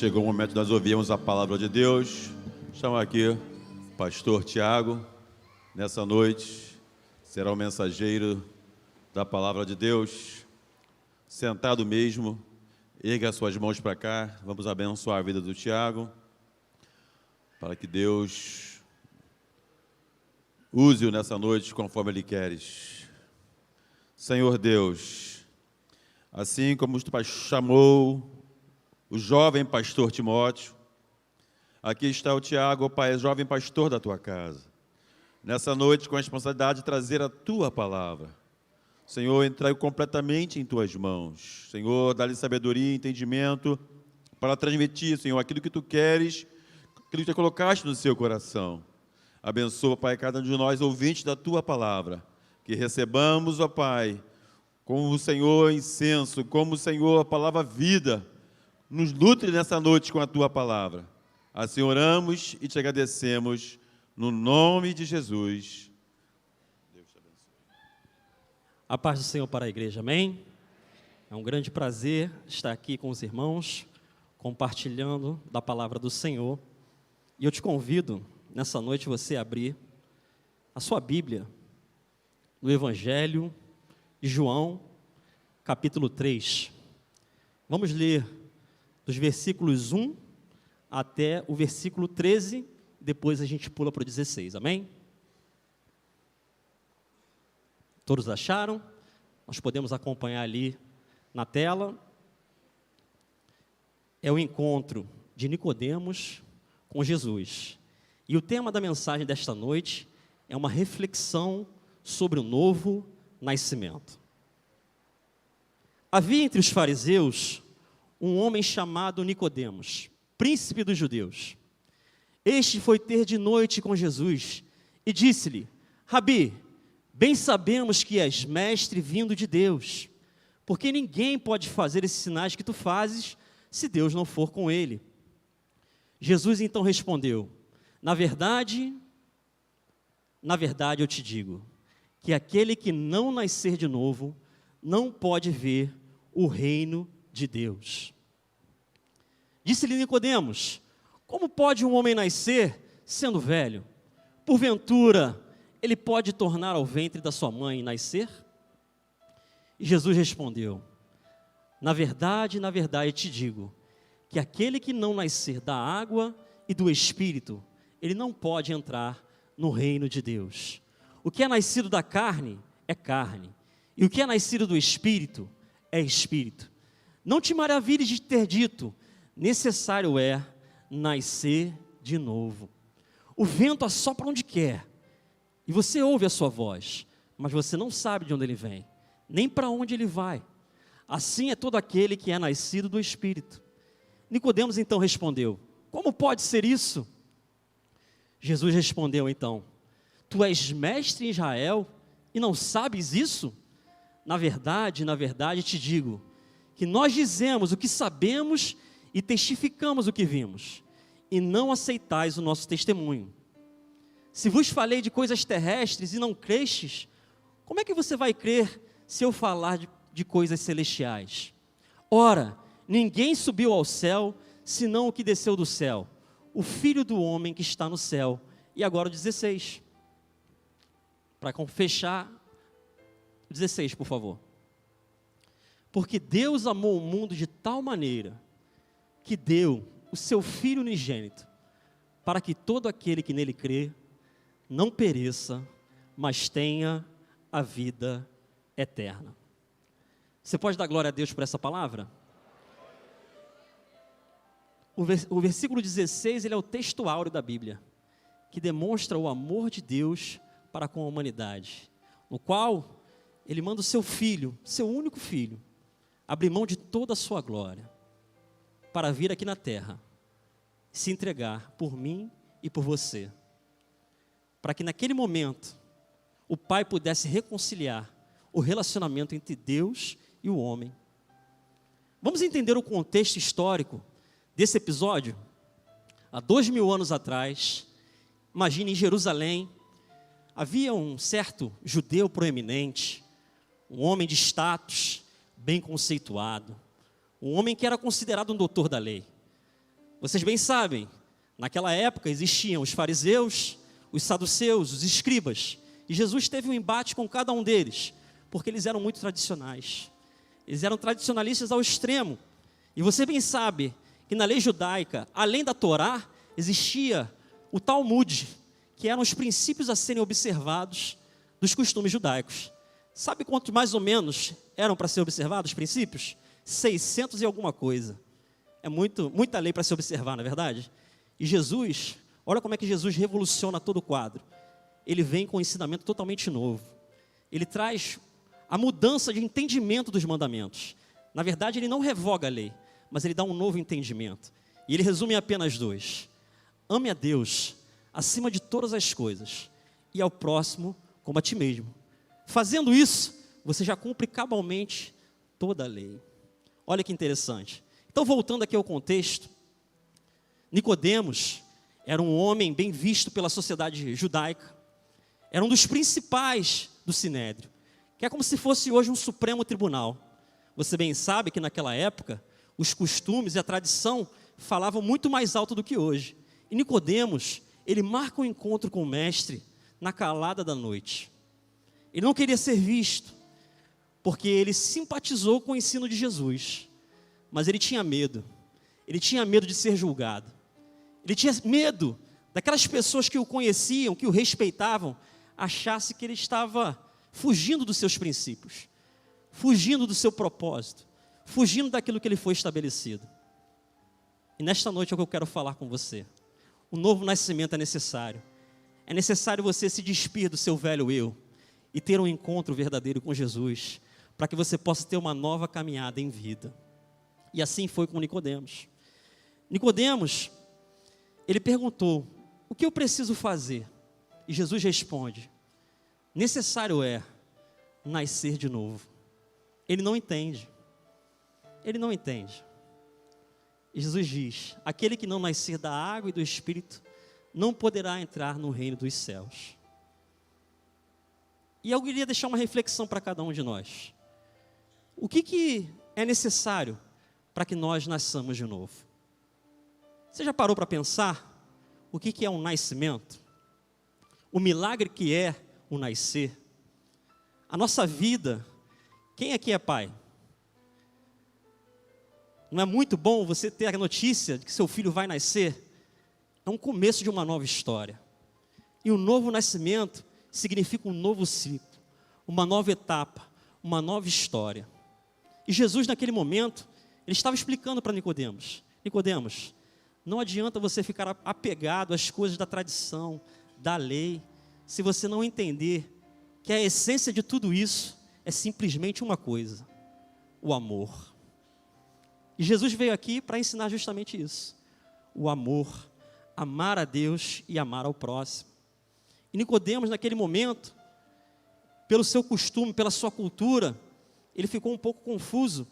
Chegou o momento de nós ouvirmos a palavra de Deus. Chamo aqui o pastor Tiago. Nessa noite será o mensageiro da palavra de Deus. Sentado mesmo, erga as suas mãos para cá. Vamos abençoar a vida do Tiago, para que Deus use-o nessa noite conforme Ele queres. Senhor Deus, assim como tu chamou o jovem pastor Timóteo, aqui está o Tiago, Pai, jovem pastor da tua casa. Nessa noite, com a responsabilidade de trazer a tua palavra. Senhor, entrego completamente em tuas mãos. Senhor, dá-lhe sabedoria e entendimento para transmitir, Senhor, aquilo que tu queres, aquilo que tu colocaste no seu coração. Abençoa, Pai, cada um de nós, ouvintes da tua palavra, que recebamos, ó Pai, como o Senhor incenso, como o Senhor a palavra vida, nos nutre nessa noite com a tua palavra. Assim oramos e te agradecemos, no nome de Jesus. Deus te abençoe. A paz do Senhor para a igreja, amém? É um grande prazer estar aqui com os irmãos, compartilhando da palavra do Senhor. E eu te convido, nessa noite, você a abrir a sua Bíblia, no Evangelho de João, capítulo 3. Vamos ler dos versículos 1 até o versículo 13, depois a gente pula para o 16, amém? Todos acharam? Nós podemos acompanhar ali na tela. É o encontro de Nicodemos com Jesus. E o tema da mensagem desta noite é uma reflexão sobre o novo nascimento. Havia entre os fariseus um homem chamado Nicodemos, príncipe dos judeus. Este foi ter de noite com Jesus e disse-lhe: Rabi, bem sabemos que és mestre vindo de Deus, porque ninguém pode fazer esses sinais que tu fazes se Deus não for com ele. Jesus então respondeu: Na verdade eu te digo, que aquele que não nascer de novo não pode ver o reino de Deus. Disse-lhe Nicodemos: Como pode um homem nascer sendo velho? Porventura, ele pode tornar ao ventre da sua mãe e nascer? E Jesus respondeu: Na verdade te digo, que aquele que não nascer da água e do Espírito, ele não pode entrar no reino de Deus. O que é nascido da carne é carne, e o que é nascido do Espírito é Espírito. Não te maravilhes de ter dito: necessário é nascer de novo. O vento assopra onde quer, e você ouve a sua voz, mas você não sabe de onde ele vem, nem para onde ele vai. Assim é todo aquele que é nascido do Espírito. Nicodemos então respondeu: Como pode ser isso? Jesus respondeu então: Tu és mestre em Israel e não sabes isso? Na verdade te digo, que nós dizemos o que sabemos e testificamos o que vimos, e não aceitais o nosso testemunho. Se vos falei de coisas terrestres e não crestes, como é que você vai crer se eu falar de coisas celestiais? Ora, ninguém subiu ao céu, senão o que desceu do céu, o Filho do homem que está no céu. E agora o 16, para fechar, 16, por favor. Porque Deus amou o mundo de tal maneira, que deu o seu Filho unigênito, para que todo aquele que nele crê, não pereça, mas tenha a vida eterna. Você pode dar glória a Deus por essa palavra? O versículo 16, ele é o texto áureo da Bíblia, que demonstra o amor de Deus para com a humanidade, no qual ele manda o seu Filho, seu único Filho, abrir mão de toda a sua glória, para vir aqui na terra, se entregar por mim e por você, para que naquele momento, o Pai pudesse reconciliar o relacionamento entre Deus e o homem. Vamos entender o contexto histórico desse episódio? Há 2000 anos atrás, imagine em Jerusalém, havia um certo judeu proeminente, um homem de status, bem conceituado, um homem que era considerado um doutor da lei. Vocês bem sabem, naquela época existiam os fariseus, os saduceus, os escribas. E Jesus teve um embate com cada um deles, porque eles eram muito tradicionais. Eles eram tradicionalistas ao extremo. E você bem sabe que na lei judaica, além da Torá, existia o Talmud, que eram os princípios a serem observados dos costumes judaicos. Sabe quantos mais ou menos eram para ser observados os princípios? 600 e alguma coisa. É muita lei para se observar, não é verdade? E Jesus, olha como é que Jesus revoluciona todo o quadro. Ele vem com um ensinamento totalmente novo. Ele traz a mudança de entendimento dos mandamentos. Na verdade, ele não revoga a lei, mas ele dá um novo entendimento. E ele resume em apenas 2. Ame a Deus acima de todas as coisas e ao próximo como a ti mesmo. Fazendo isso, você já cumpre cabalmente toda a lei. Olha que interessante. Então, voltando aqui ao contexto, Nicodemos era um homem bem visto pela sociedade judaica, era um dos principais do Sinédrio, que é como se fosse hoje um Supremo Tribunal. Você bem sabe que naquela época, os costumes e a tradição falavam muito mais alto do que hoje. E Nicodemos, ele marca um encontro com o mestre na calada da noite. Ele não queria ser visto, porque ele simpatizou com o ensino de Jesus. Mas ele tinha medo de ser julgado, ele tinha medo daquelas pessoas que o conheciam, que o respeitavam, achassem que ele estava fugindo dos seus princípios, fugindo do seu propósito, fugindo daquilo que ele foi estabelecido. E nesta noite é o que eu quero falar com você. O novo nascimento é necessário você se despir do seu velho eu, e ter um encontro verdadeiro com Jesus, para que você possa ter uma nova caminhada em vida. E assim foi com Nicodemos. Nicodemos, ele perguntou: o que eu preciso fazer? E Jesus responde: necessário é nascer de novo. Ele não entende. E Jesus diz: aquele que não nascer da água e do Espírito não poderá entrar no reino dos céus. E eu queria deixar uma reflexão para cada um de nós. O que é necessário para que nós nasçamos de novo? Você já parou para pensar o que é um nascimento? O milagre que é o nascer? A nossa vida, quem aqui é pai? Não é muito bom você ter a notícia de que seu filho vai nascer? É um começo de uma nova história. E o novo nascimento significa um novo ciclo, uma nova etapa, uma nova história. E Jesus, naquele momento, ele estava explicando para Nicodemos: Nicodemos, não adianta você ficar apegado às coisas da tradição, da lei, se você não entender que a essência de tudo isso é simplesmente uma coisa: o amor. E Jesus veio aqui para ensinar justamente isso: o amor, amar a Deus e amar ao próximo. E Nicodemos, naquele momento, pelo seu costume, pela sua cultura, ele ficou um pouco confuso.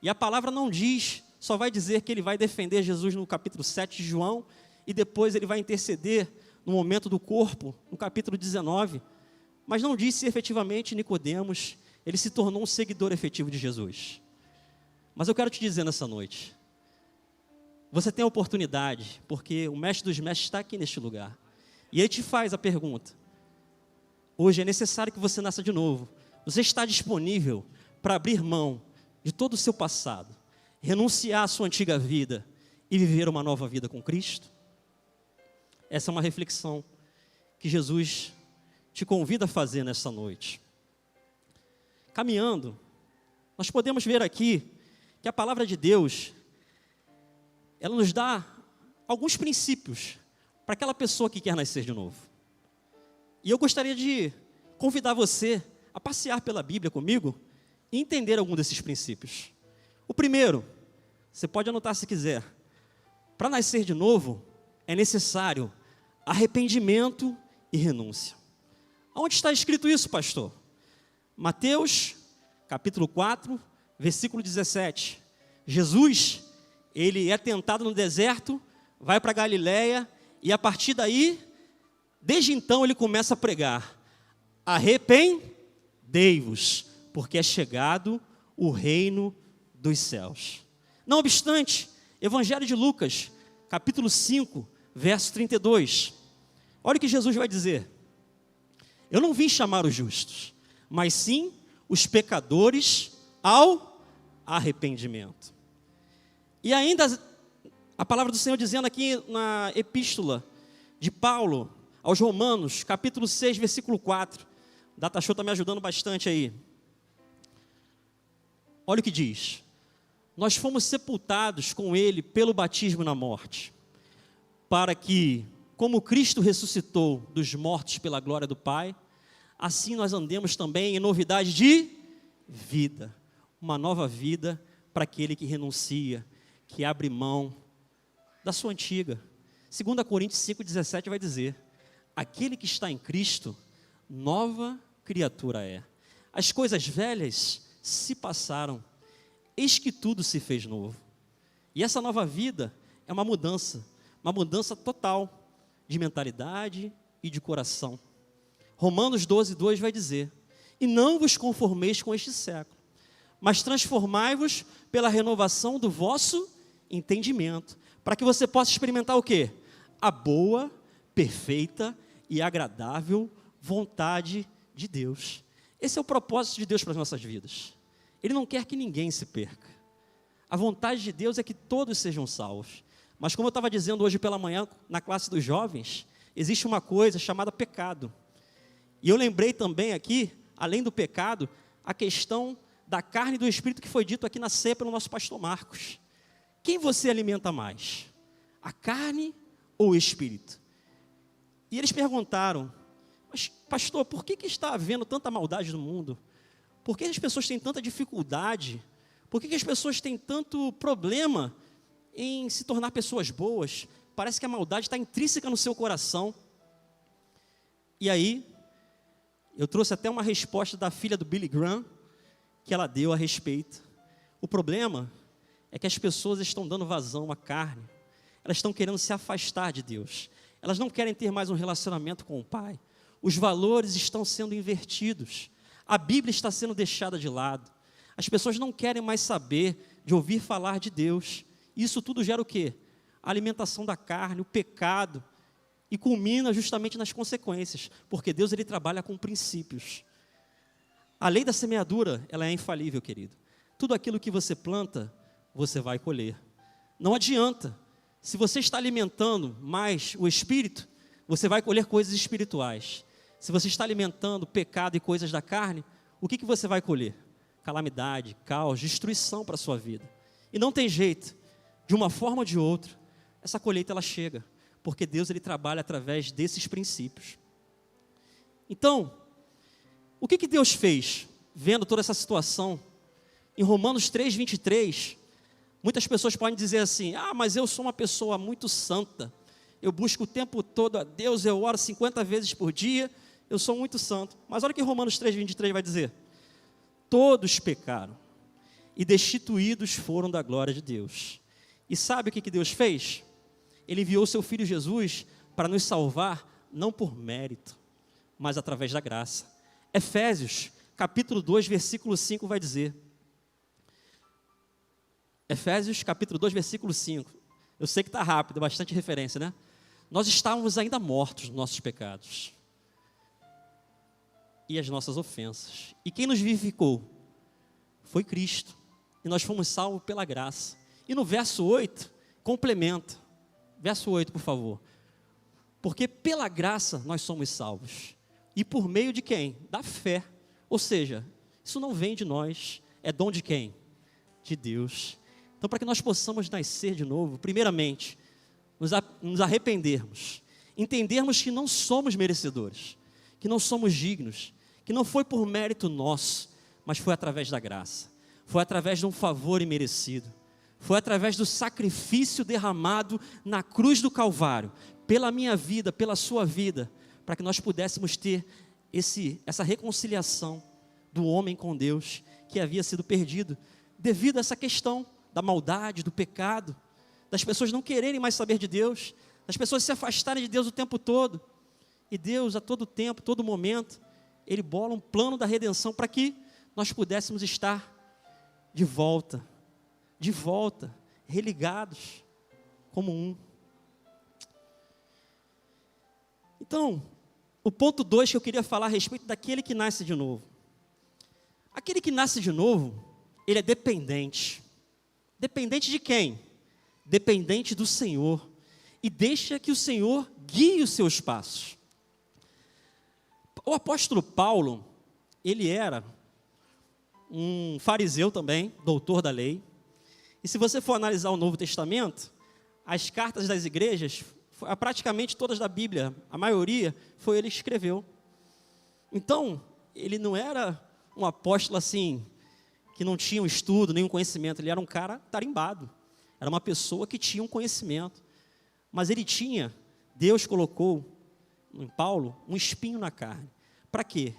E a palavra não diz, só vai dizer que ele vai defender Jesus no capítulo 7 de João, e depois ele vai interceder no momento do corpo, no capítulo 19. Mas não diz se efetivamente Nicodemos, ele se tornou um seguidor efetivo de Jesus. Mas eu quero te dizer nessa noite, você tem a oportunidade, porque o Mestre dos Mestres está aqui neste lugar. E ele te faz a pergunta: hoje é necessário que você nasça de novo. Você está disponível para abrir mão de todo o seu passado, renunciar à sua antiga vida e viver uma nova vida com Cristo? Essa é uma reflexão que Jesus te convida a fazer nessa noite. Caminhando, nós podemos ver aqui que a palavra de Deus, ela nos dá alguns princípios para aquela pessoa que quer nascer de novo. E eu gostaria de convidar você a passear pela Bíblia comigo e entender algum desses princípios. O primeiro, você pode anotar se quiser: para nascer de novo é necessário arrependimento e renúncia. Onde está escrito isso, pastor? Mateus, capítulo 4, versículo 17. Jesus, ele é tentado no deserto, vai para Galileia, e a partir daí, desde então ele começa a pregar: arrependei-vos, porque é chegado o reino dos céus. Não obstante, Evangelho de Lucas, capítulo 5, verso 32. Olha o que Jesus vai dizer. Eu não vim chamar os justos, mas sim os pecadores ao arrependimento. E ainda a palavra do Senhor dizendo aqui na epístola de Paulo aos Romanos, capítulo 6, versículo 4. O Data Show está me ajudando bastante aí. Olha o que diz. Nós fomos sepultados com ele pelo batismo na morte, para que, como Cristo ressuscitou dos mortos pela glória do Pai, assim nós andemos também em novidade de vida. Uma nova vida para aquele que renuncia, que abre mão da sua antiga. 2 Coríntios 5,17 vai dizer: aquele que está em Cristo, nova criatura é. As coisas velhas se passaram, eis que tudo se fez novo. E essa nova vida é uma mudança total de mentalidade e de coração. Romanos 12:2 vai dizer: e não vos conformeis com este século, mas transformai-vos pela renovação do vosso entendimento, para que você possa experimentar o quê? A boa, perfeita e agradável vontade de Deus. Esse é o propósito de Deus para as nossas vidas. Ele não quer que ninguém se perca. A vontade de Deus é que todos sejam salvos. Mas como eu estava dizendo hoje pela manhã, na classe dos jovens, existe uma coisa chamada pecado. E eu lembrei também aqui, além do pecado, a questão da carne e do espírito que foi dito aqui na ceia pelo nosso pastor Marcos. Quem você alimenta mais? A carne ou o espírito? E eles perguntaram: mas pastor, por que está havendo tanta maldade no mundo? Por que as pessoas têm tanta dificuldade? Por que as pessoas têm tanto problema em se tornar pessoas boas? Parece que a maldade está intrínseca no seu coração. E aí, eu trouxe até uma resposta da filha do Billy Graham, que ela deu a respeito. O problema é que as pessoas estão dando vazão à carne. Elas estão querendo se afastar de Deus. Elas não querem ter mais um relacionamento com o Pai. Os valores estão sendo invertidos. A Bíblia está sendo deixada de lado. As pessoas não querem mais saber de ouvir falar de Deus. Isso tudo gera o quê? A alimentação da carne, o pecado. E culmina justamente nas consequências. Porque Deus, ele trabalha com princípios. A lei da semeadura, ela é infalível, querido. Tudo aquilo que você planta, você vai colher. Não adianta. Se você está alimentando mais o espírito, você vai colher coisas espirituais. Se você está alimentando pecado e coisas da carne, o que você vai colher? Calamidade, caos, destruição para a sua vida. E não tem jeito, de uma forma ou de outra, essa colheita ela chega, porque Deus, ele trabalha através desses princípios. Então, o que Deus fez, vendo toda essa situação? Em Romanos 3:23, muitas pessoas podem dizer assim: ah, mas eu sou uma pessoa muito santa, eu busco o tempo todo a Deus, eu oro 50 vezes por dia, eu sou muito santo. Mas olha o que Romanos 3:23 vai dizer: todos pecaram e destituídos foram da glória de Deus. E sabe o que Deus fez? Ele enviou o seu Filho Jesus para nos salvar, não por mérito, mas através da graça. Efésios, capítulo 2, versículo 5 vai dizer. Efésios, capítulo 2, versículo 5. Eu sei que está rápido, bastante referência, né? Nós estávamos ainda mortos nos nossos pecados e as nossas ofensas. E quem nos vivificou foi Cristo. E nós fomos salvos pela graça. E no verso 8, complementa. Verso 8, por favor. Porque pela graça nós somos salvos. E por meio de quem? Da fé. Ou seja, isso não vem de nós. É dom de quem? De Deus. Então, para que nós possamos nascer de novo, primeiramente, nos arrependermos. Entendermos que não somos merecedores. Que não somos dignos. Que não foi por mérito nosso, mas foi através da graça. Foi através de um favor imerecido. Foi através do sacrifício derramado na cruz do Calvário, pela minha vida, pela sua vida, para que nós pudéssemos ter essa reconciliação do homem com Deus, que havia sido perdido, devido a essa questão da maldade, do pecado, das pessoas não quererem mais saber de Deus, das pessoas se afastarem de Deus o tempo todo. E Deus, a todo tempo, todo momento, Ele bola um plano da redenção para que nós pudéssemos estar de volta, religados como um. Então, o ponto 2 que eu queria falar a respeito daquele que nasce de novo. Aquele que nasce de novo, ele é dependente. Dependente de quem? Dependente do Senhor. E deixa que o Senhor guie os seus passos. O apóstolo Paulo, ele era um fariseu também, doutor da lei. E se você for analisar o Novo Testamento, as cartas das igrejas, praticamente todas da Bíblia, a maioria, foi ele que escreveu. Então, ele não era um apóstolo assim, que não tinha um estudo, nenhum conhecimento. Ele era um cara tarimbado. Era uma pessoa que tinha um conhecimento. Mas ele tinha, Deus colocou em Paulo um espinho na carne. Para quê?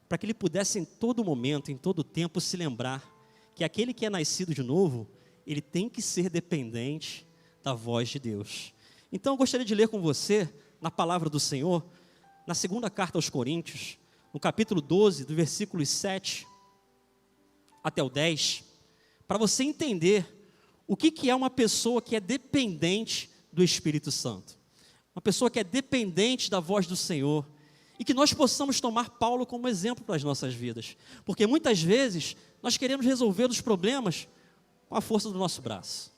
Para que ele pudesse em todo momento, em todo tempo, se lembrar que aquele que é nascido de novo, ele tem que ser dependente da voz de Deus. Então eu gostaria de ler com você, na palavra do Senhor, na segunda carta aos Coríntios, no capítulo 12, do versículos 7 até o 10, para você entender o que é uma pessoa que é dependente do Espírito Santo. Uma pessoa que é dependente da voz do Senhor. E que nós possamos tomar Paulo como exemplo para as nossas vidas. Porque muitas vezes nós queremos resolver os problemas com a força do nosso braço.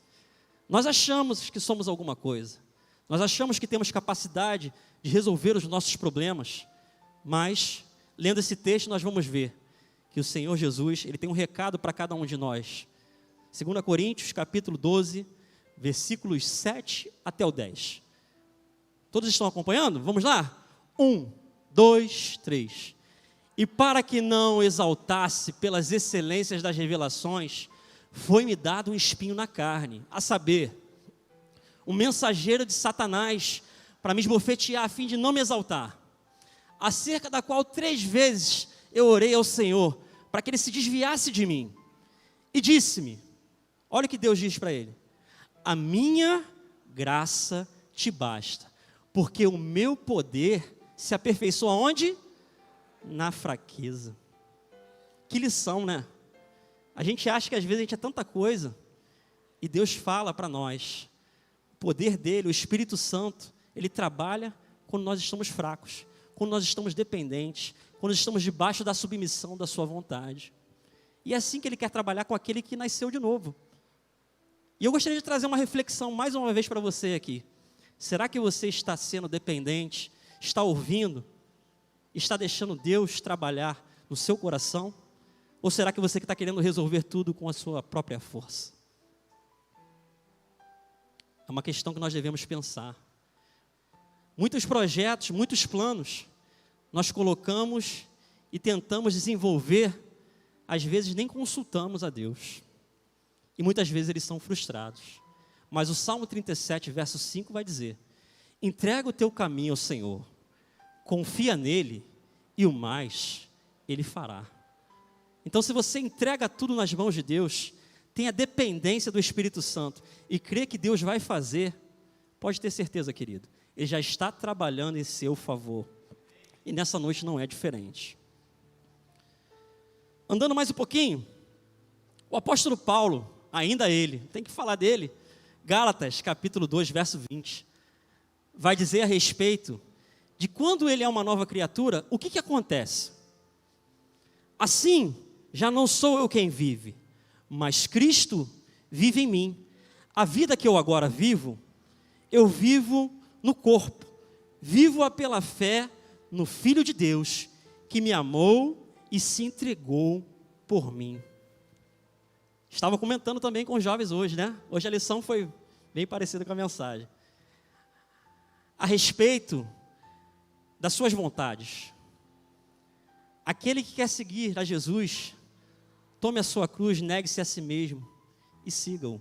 Nós achamos que somos alguma coisa. Nós achamos que temos capacidade de resolver os nossos problemas. Mas, lendo esse texto, nós vamos ver que o Senhor Jesus, ele tem um recado para cada um de nós. 2 Coríntios, capítulo 12, versículos 7 até o 10. Todos estão acompanhando? Vamos lá? 1, 2, 3. E para que não exaltasse pelas excelências das revelações, foi-me dado um espinho na carne, a saber, um mensageiro de Satanás, para me esbofetear, a fim de não me exaltar, acerca da qual 3 vezes eu orei ao Senhor, para que ele se desviasse de mim, e disse-me, olha o que Deus diz para ele, a minha graça te basta, porque o meu poder se aperfeiçoa onde? Na fraqueza. Que lição, né? A gente acha que às vezes a gente é tanta coisa, e Deus fala para nós, o poder dele, o Espírito Santo, ele trabalha quando nós estamos fracos, quando nós estamos dependentes, quando estamos debaixo da submissão da sua vontade. E é assim que ele quer trabalhar com aquele que nasceu de novo. E eu gostaria de trazer uma reflexão mais uma vez para você aqui. Será que você está sendo dependente? Está ouvindo? Está deixando Deus trabalhar no seu coração? Ou será que você que está querendo resolver tudo com a sua própria força? É uma questão que nós devemos pensar. Muitos projetos, muitos planos, nós colocamos e tentamos desenvolver, às vezes nem consultamos a Deus. E muitas vezes eles são frustrados. Mas o Salmo 37, verso 5 vai dizer, entrega o teu caminho ao Senhor, confia nele e o mais ele fará. Então, se você entrega tudo nas mãos de Deus, tem a dependência do Espírito Santo e crê que Deus vai fazer, pode ter certeza, querido, ele já está trabalhando em seu favor. E nessa noite não é diferente. Andando mais um pouquinho, o apóstolo Paulo, ainda ele, tem que falar dele, Gálatas, capítulo 2, verso 20, vai dizer a respeito de quando ele é uma nova criatura, o que acontece? Assim, já não sou eu quem vive, mas Cristo vive em mim. A vida que eu agora vivo, eu vivo no corpo, vivo-a pela fé no Filho de Deus, que me amou e se entregou por mim. Estava comentando também com os jovens hoje, né? Hoje a lição foi bem parecida com a mensagem. A respeito das suas vontades. Aquele que quer seguir a Jesus, tome a sua cruz, negue-se a si mesmo e siga-o.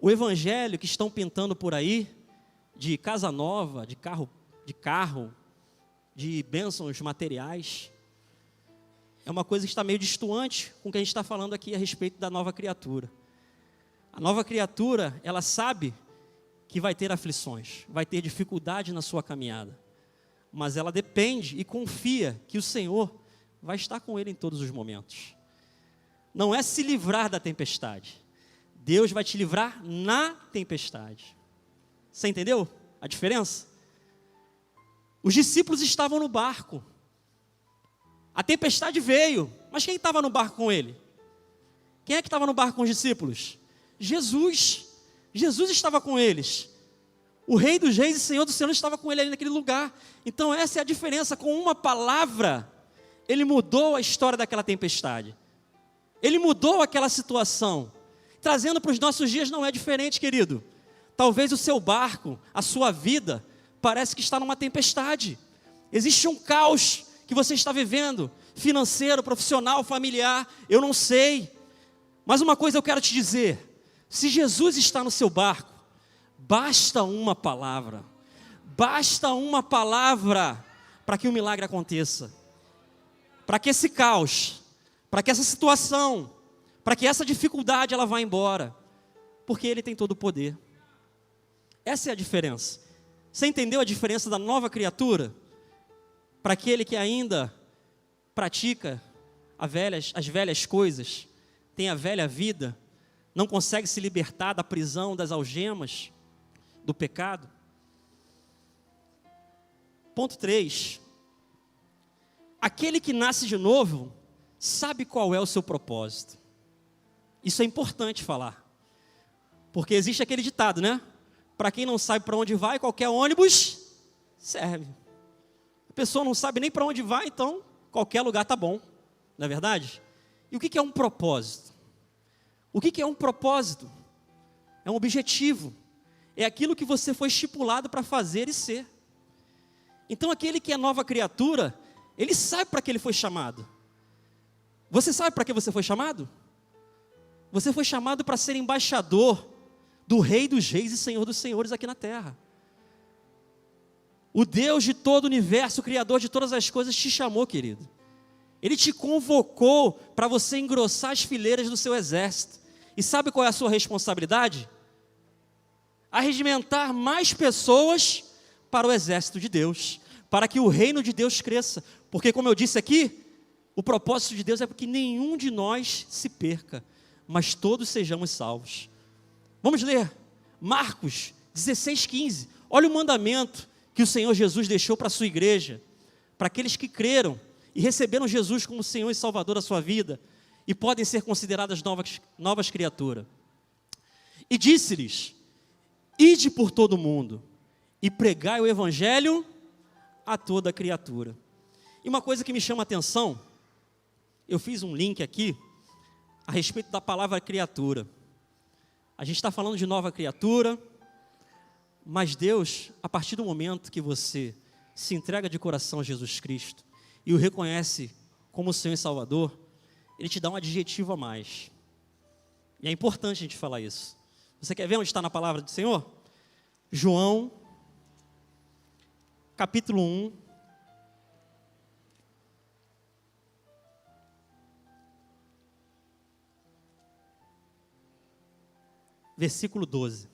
O evangelho que estão pintando por aí, de casa nova, de carro, de bênçãos materiais, é uma coisa que está meio distoante com o que a gente está falando aqui a respeito da nova criatura. A nova criatura, ela sabe que vai ter aflições, vai ter dificuldade na sua caminhada, mas ela depende e confia que o Senhor vai estar com ele em todos os momentos. Não é se livrar da tempestade, Deus vai te livrar na tempestade. Você entendeu a diferença? Os discípulos estavam no barco. A tempestade veio, mas quem estava no barco com ele? Quem é que estava no barco com os discípulos? Jesus. Jesus estava com eles. O Rei dos Reis e Senhor dos Senhores estava com ele ali naquele lugar. Então essa é a diferença. Com uma palavra, ele mudou a história daquela tempestade. Ele mudou aquela situação. Trazendo para os nossos dias não é diferente, querido. Talvez o seu barco, a sua vida, parece que está numa tempestade. Existe um caos que você está vivendo, financeiro, profissional, familiar, eu não sei. Mas uma coisa eu quero te dizer, se Jesus está no seu barco, basta uma palavra para que o milagre aconteça. Para que esse caos, para que essa situação, para que essa dificuldade ela vá embora. Porque Ele tem todo o poder. Essa é a diferença. Você entendeu a diferença da nova criatura? Para aquele que ainda pratica as velhas coisas, tem a velha vida, não consegue se libertar da prisão, das algemas, do pecado. Ponto 3. Aquele que nasce de novo, sabe qual é o seu propósito. Isso é importante falar. Porque existe aquele ditado, né? Para quem não sabe para onde vai, qualquer ônibus serve. A pessoa não sabe nem para onde vai, então qualquer lugar está bom. Não é verdade? E o que é um propósito? O que é um propósito? É um objetivo. É aquilo que você foi estipulado para fazer e ser. Então aquele que é nova criatura, ele sabe para que ele foi chamado. Você sabe para que você foi chamado? Você foi chamado para ser embaixador do Rei dos Reis e Senhor dos Senhores aqui na terra. O Deus de todo o universo, o Criador de todas as coisas, te chamou, querido. Ele te convocou para você engrossar as fileiras do seu exército. E sabe qual é a sua responsabilidade? Arregimentar mais pessoas para o exército de Deus, para que o reino de Deus cresça. Porque, como eu disse aqui, o propósito de Deus é que nenhum de nós se perca, mas todos sejamos salvos. Vamos ler Marcos 16:15. Olha o mandamento que o Senhor Jesus deixou para a sua igreja, para aqueles que creram e receberam Jesus como Senhor e Salvador da sua vida, e podem ser consideradas novas criaturas. E disse-lhes: ide por todo o mundo, e pregai o evangelho a toda criatura. E uma coisa que me chama a atenção, eu fiz um link aqui, a respeito da palavra criatura. A gente está falando de nova criatura, mas Deus, a partir do momento que você se entrega de coração a Jesus Cristo, e o reconhece como Senhor e Salvador, Ele te dá um adjetivo a mais. E é importante a gente falar isso. Você quer ver onde está na palavra do Senhor? João, capítulo 1, versículo 12.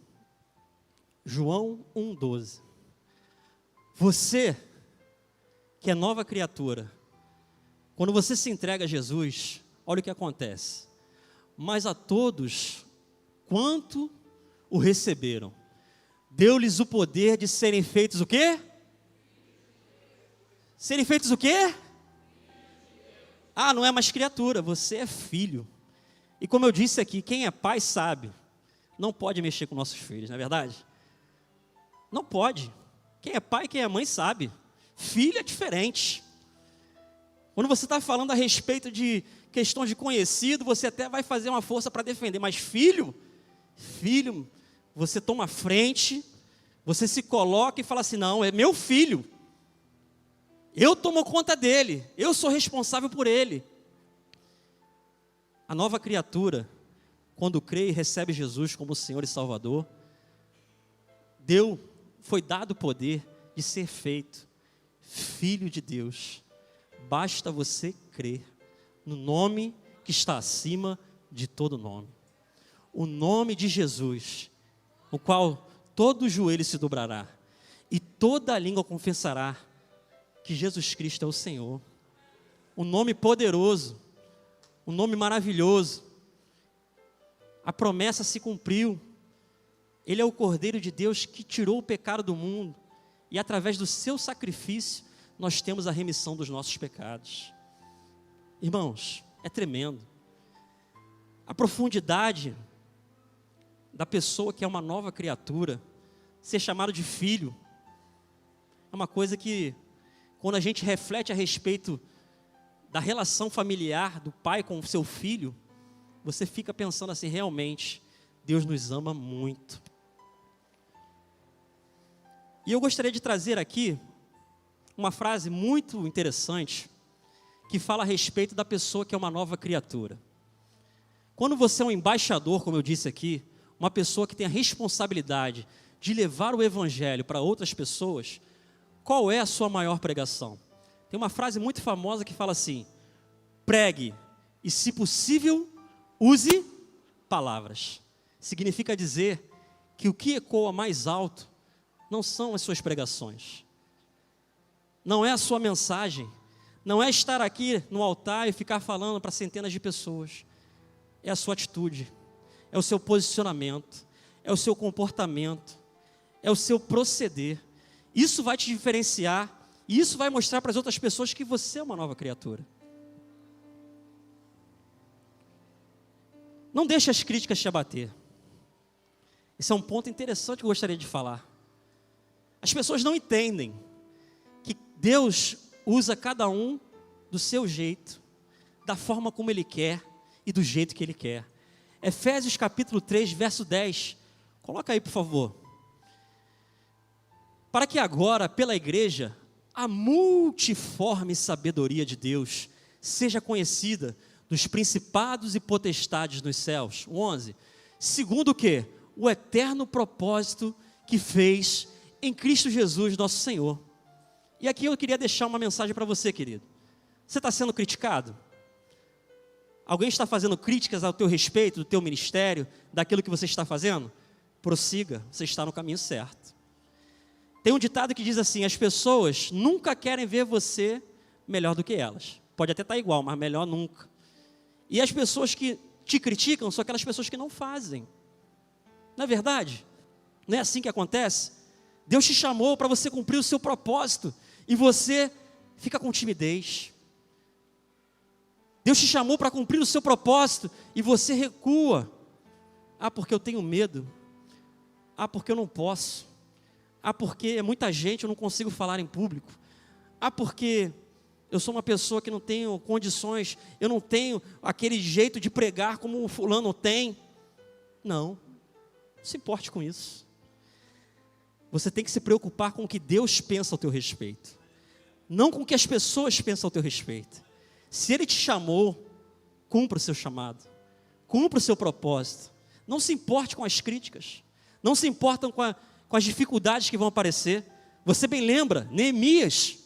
João 1:12. Você, que é nova criatura, quando você se entrega a Jesus, olha o que acontece. Mas a todos, quanto o receberam, deu-lhes o poder de serem feitos o quê? Serem feitos o quê? Ah, não é mais criatura, você é filho. E como eu disse aqui, quem é pai sabe, não pode mexer com nossos filhos, não é verdade? Não pode. Quem é pai, quem é mãe sabe. Filho é diferente. Quando você está falando a respeito de questões de conhecido, você até vai fazer uma força para defender. Mas filho, você toma frente, você se coloca e fala assim, não, é meu filho. Eu tomo conta dele, eu sou responsável por ele. A nova criatura, quando crê e recebe Jesus como Senhor e Salvador, foi dado o poder de ser feito filho de Deus. Basta você crer no nome que está acima de todo nome. O nome de Jesus, o qual todo joelho se dobrará e toda língua confessará que Jesus Cristo é o Senhor. O nome poderoso, o nome maravilhoso. A promessa se cumpriu. Ele é o Cordeiro de Deus que tirou o pecado do mundo. E através do seu sacrifício, nós temos a remissão dos nossos pecados. Irmãos, é tremendo. A profundidade da pessoa que é uma nova criatura, ser chamado de filho, é uma coisa que, quando a gente reflete a respeito da relação familiar do pai com o seu filho, você fica pensando assim, realmente, Deus nos ama muito. E eu gostaria de trazer aqui uma frase muito interessante, que fala a respeito da pessoa que é uma nova criatura. Quando você é um embaixador, como eu disse aqui, uma pessoa que tem a responsabilidade de levar o evangelho para outras pessoas, qual é a sua maior pregação? Tem uma frase muito famosa que fala assim: pregue e, se possível, use palavras. Significa dizer que o que ecoa mais alto não são as suas pregações, não é a sua mensagem, não é estar aqui no altar e ficar falando para centenas de pessoas. É a sua atitude, é o seu posicionamento, é o seu comportamento, é o seu proceder. Isso vai te diferenciar e isso vai mostrar para as outras pessoas que você é uma nova criatura. Não deixe as críticas te abater. Esse é um ponto interessante que eu gostaria de falar. As pessoas não entendem que Deus usa cada um do seu jeito, da forma como Ele quer e do jeito que Ele quer. Efésios capítulo 3, verso 10. Coloca aí, por favor. Para que agora, pela igreja, a multiforme sabedoria de Deus seja conhecida dos principados e potestades nos céus. 11. Segundo o quê? O eterno propósito que fez em Cristo Jesus, nosso Senhor. E aqui eu queria deixar uma mensagem para você, querido. Você está sendo criticado? Alguém está fazendo críticas ao teu respeito, do teu ministério, daquilo que você está fazendo? Prossiga, você está no caminho certo. Tem um ditado que diz assim: as pessoas nunca querem ver você melhor do que elas. Pode até estar igual, mas melhor nunca. E as pessoas que te criticam são aquelas pessoas que não fazem. Não é verdade? Não é assim que acontece? Deus te chamou para você cumprir o seu propósito e você fica com timidez. Deus te chamou para cumprir o seu propósito e você recua. Ah, porque eu tenho medo. Ah, porque eu não posso. Ah, porque é muita gente, eu não consigo falar em público. Ah, porque eu sou uma pessoa que não tenho condições, eu não tenho aquele jeito de pregar como o fulano tem. Não se importe com isso. Você tem que se preocupar com o que Deus pensa ao teu respeito, não com o que as pessoas pensam ao teu respeito. Se Ele te chamou, cumpra o seu chamado, cumpra o seu propósito. Não se importe com as críticas, não se importam com as dificuldades que vão aparecer. Você bem lembra, Neemias,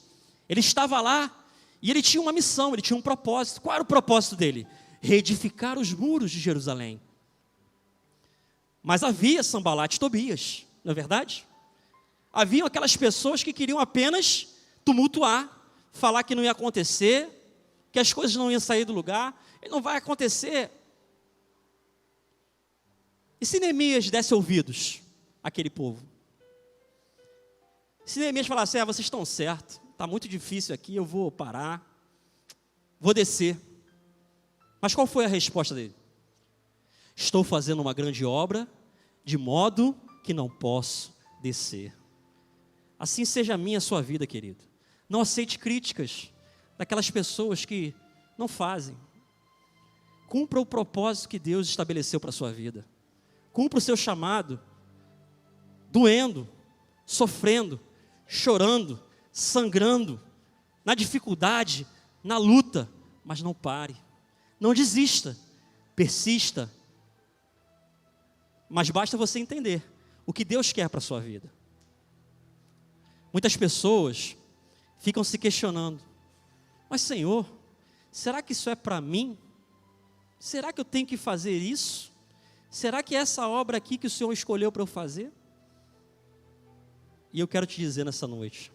ele estava lá e ele tinha uma missão, ele tinha um propósito. Qual era o propósito dele? Reedificar os muros de Jerusalém. Mas havia Sambalate e Tobias, não é verdade? Haviam aquelas pessoas que queriam apenas tumultuar, falar que não ia acontecer, que as coisas não iam sair do lugar, e não vai acontecer. E se Neemias desse ouvidos àquele povo? Se Neemias falasse: vocês estão certos, está muito difícil aqui, eu vou parar, vou descer. Mas qual foi a resposta dele? Estou fazendo uma grande obra, de modo que não posso descer. Assim seja a minha, a sua vida, querido. Não aceite críticas daquelas pessoas que não fazem. Cumpra o propósito que Deus estabeleceu para a sua vida. Cumpra o seu chamado, doendo, sofrendo, chorando, sangrando, na dificuldade, na luta, mas não pare, não desista, persista. Mas basta você entender o que Deus quer para a sua vida. Muitas pessoas ficam se questionando: mas Senhor, será que isso é para mim? Será que eu tenho que fazer isso? Será que é essa obra aqui que o Senhor escolheu para eu fazer? E eu quero te dizer nessa noite,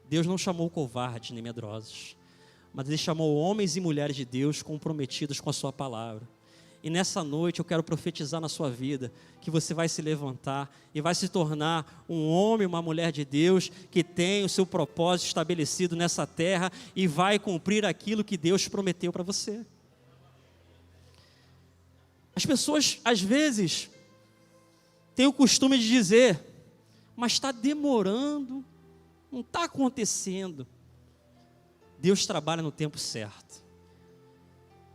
Deus não chamou covardes nem medrosos, mas Ele chamou homens e mulheres de Deus comprometidos com a sua palavra. E nessa noite eu quero profetizar na sua vida que você vai se levantar e vai se tornar um homem, uma mulher de Deus que tem o seu propósito estabelecido nessa terra e vai cumprir aquilo que Deus prometeu para você. As pessoas às vezes têm o costume de dizer: mas está demorando, não está acontecendo. Deus trabalha no tempo certo.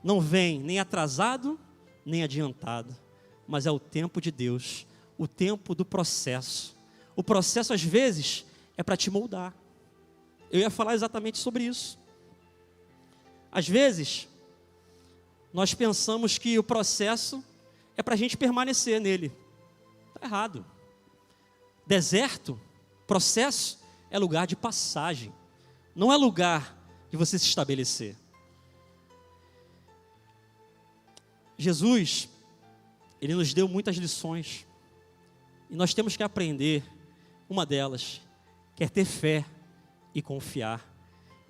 Não vem nem atrasado, nem adiantado, mas é o tempo de Deus, o tempo do processo. O processo, às vezes, é para te moldar. Eu ia falar exatamente sobre isso. Às vezes, nós pensamos que o processo é para a gente permanecer nele. Está errado. Deserto, processo, é lugar de passagem, não é lugar de você se estabelecer. Jesus, Ele nos deu muitas lições, e nós temos que aprender. Uma delas, que é ter fé e confiar,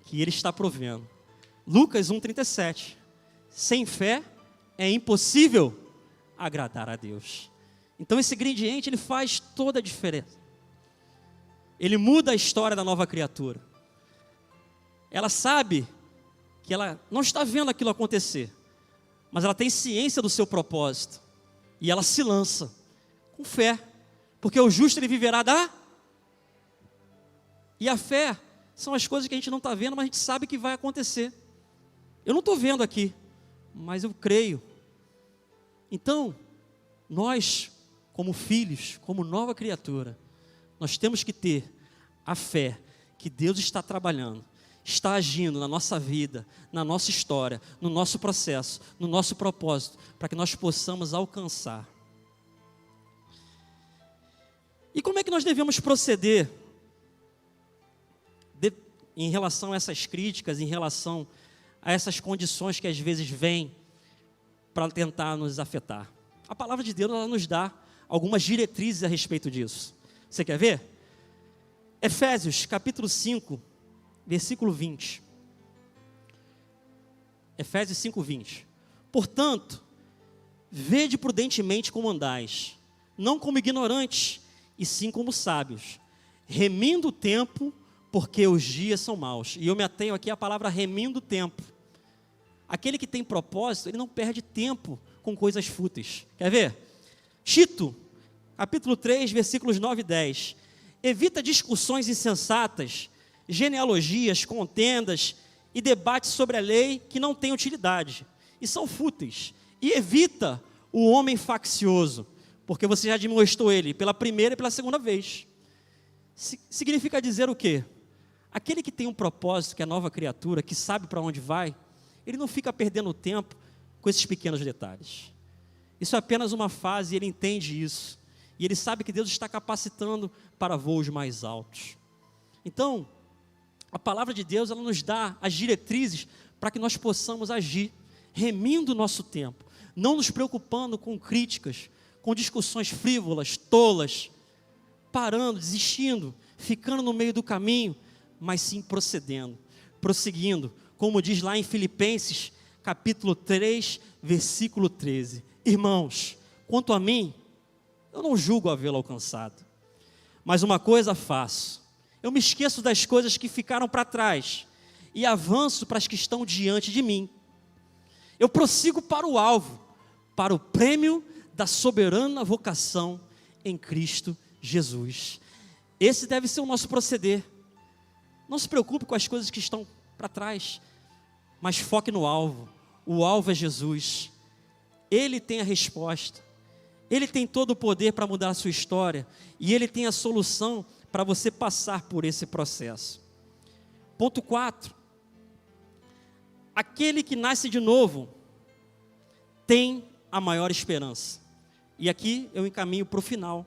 que Ele está provendo. Lucas 1,37, sem fé é impossível agradar a Deus. Então esse ingrediente, ele faz toda a diferença. Ele muda a história da nova criatura. Ela sabe que ela não está vendo aquilo acontecer, mas ela tem ciência do seu propósito, e ela se lança com fé, porque o justo ele viverá da... E a fé são as coisas que a gente não está vendo, mas a gente sabe que vai acontecer. Eu não estou vendo aqui, mas eu creio. Então, nós, como filhos, como nova criatura, nós temos que ter a fé que Deus está trabalhando, está agindo na nossa vida, na nossa história, no nosso processo, no nosso propósito, para que nós possamos alcançar. E como é que nós devemos proceder em relação a essas críticas, em relação a essas condições que às vezes vêm para tentar nos afetar? A palavra de Deus, ela nos dá algumas diretrizes a respeito disso. Você quer ver? Efésios capítulo 5, versículo 20. Efésios 5, 20. Portanto, vede prudentemente como andais, não como ignorantes, e sim como sábios, remindo o tempo, porque os dias são maus. E eu me atenho aqui à palavra remindo o tempo. Aquele que tem propósito, ele não perde tempo com coisas fúteis. Quer ver? Tito, capítulo 3, versículos 9 e 10. Evita discussões insensatas, genealogias, contendas e debates sobre a lei que não têm utilidade e são fúteis. E evita o homem faccioso, porque você já demonstrou ele pela primeira e pela segunda vez. Significa dizer o quê? Aquele que tem um propósito, que é nova criatura, que sabe para onde vai, ele não fica perdendo tempo com esses pequenos detalhes. Isso é apenas uma fase, e ele entende isso. E ele sabe que Deus está capacitando para voos mais altos. Então, a palavra de Deus, ela nos dá as diretrizes para que nós possamos agir, remindo o nosso tempo, não nos preocupando com críticas, com discussões frívolas, tolas, parando, desistindo, ficando no meio do caminho, mas sim procedendo, prosseguindo, como diz lá em Filipenses, capítulo 3, versículo 13. Irmãos, quanto a mim, eu não julgo havê-lo alcançado, mas uma coisa faço, eu me esqueço das coisas que ficaram para trás e avanço para as que estão diante de mim. Eu prossigo para o alvo, para o prêmio da soberana vocação em Cristo Jesus. Esse deve ser o nosso proceder. Não se preocupe com as coisas que estão para trás, mas foque no alvo. O alvo é Jesus. Ele tem a resposta. Ele tem todo o poder para mudar a sua história. E Ele tem a solução para você passar por esse processo. Ponto 4. Aquele que nasce de novo tem a maior esperança. E aqui eu encaminho para o final.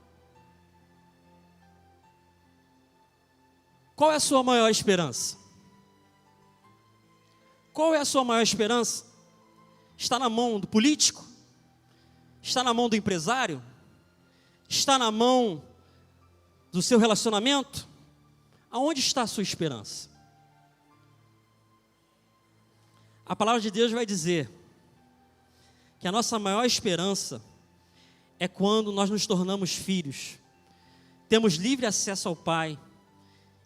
Qual é a sua maior esperança? Qual é a sua maior esperança? Está na mão do político? Está na mão do empresário? Está na mão do seu relacionamento? Aonde está a sua esperança? A palavra de Deus vai dizer que a nossa maior esperança é quando nós nos tornamos filhos, temos livre acesso ao Pai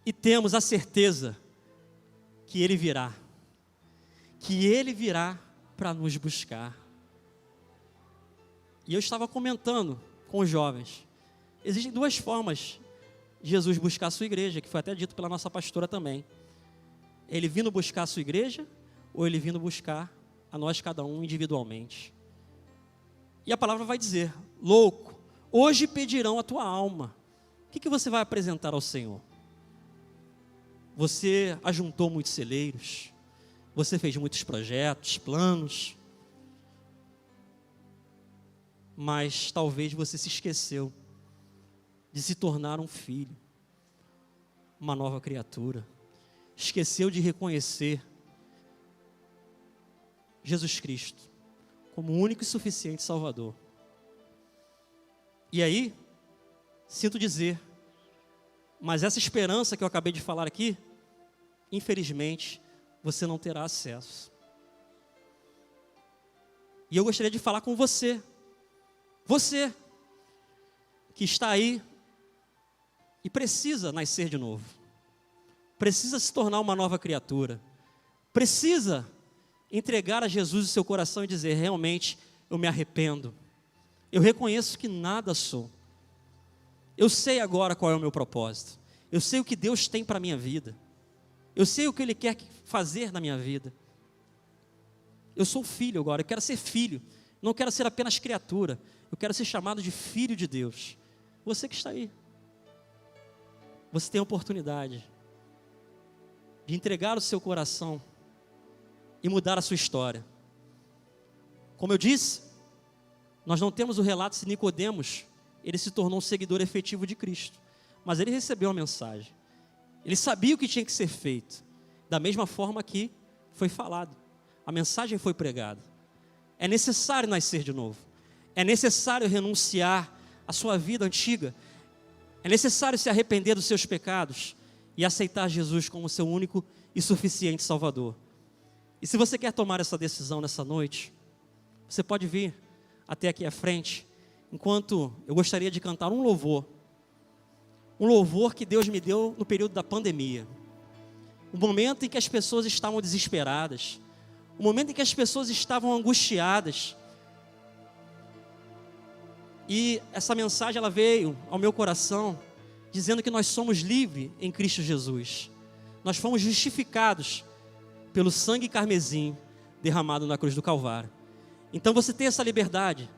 e temos a certeza que Ele virá para nos buscar. E eu estava comentando com os jovens, existem duas formas de Jesus buscar a sua igreja, que foi até dito pela nossa pastora também. Ele vindo buscar a sua igreja, ou Ele vindo buscar a nós cada um individualmente. E a palavra vai dizer: louco, hoje pedirão a tua alma. O que você vai apresentar ao Senhor? Você ajuntou muitos celeiros, você fez muitos projetos, planos, mas talvez você se esqueceu de se tornar um filho, uma nova criatura. Esqueceu de reconhecer Jesus Cristo como o único e suficiente Salvador. E aí, sinto dizer, mas essa esperança que eu acabei de falar aqui, infelizmente, você não terá acesso. E eu gostaria de falar com você que está aí e precisa nascer de novo, precisa se tornar uma nova criatura, precisa entregar a Jesus o seu coração e dizer: realmente eu me arrependo, eu reconheço que nada sou, eu sei agora qual é o meu propósito, eu sei o que Deus tem para a minha vida, eu sei o que Ele quer fazer na minha vida, eu sou filho agora, eu quero ser filho, não quero ser apenas criatura, eu quero ser chamado de filho de Deus. Você que está aí, você tem a oportunidade de entregar o seu coração e mudar a sua história. Como eu disse, nós não temos o relato se Nicodemos, ele se tornou um seguidor efetivo de Cristo, mas ele recebeu a mensagem, ele sabia o que tinha que ser feito, da mesma forma que foi falado, a mensagem foi pregada. É necessário nascer de novo, é necessário renunciar à sua vida antiga, é necessário se arrepender dos seus pecados e aceitar Jesus como seu único e suficiente Salvador. E se você quer tomar essa decisão nessa noite, você pode vir até aqui à frente, enquanto eu gostaria de cantar um louvor que Deus me deu no período da pandemia, o momento em que as pessoas estavam desesperadas, o momento em que as pessoas estavam angustiadas, e essa mensagem ela veio ao meu coração, dizendo que nós somos livres em Cristo Jesus, nós fomos justificados pelo sangue carmesim derramado na cruz do Calvário. Então você tem essa liberdade.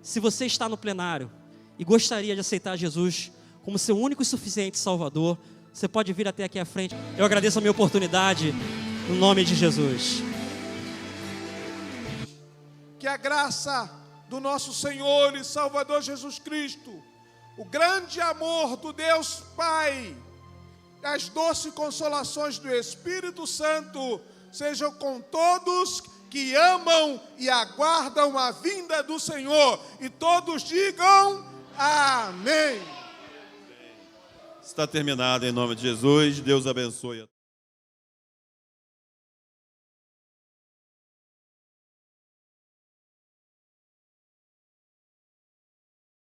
Se você está no plenário e gostaria de aceitar Jesus como seu único e suficiente Salvador, você pode vir até aqui à frente. Eu agradeço a minha oportunidade, no nome de Jesus. Que a graça do nosso Senhor e Salvador Jesus Cristo, o grande amor do Deus Pai, as doces consolações do Espírito Santo sejam com todos que amam e aguardam a vinda do Senhor. E todos digam amém. Está terminado em nome de Jesus. Deus abençoe.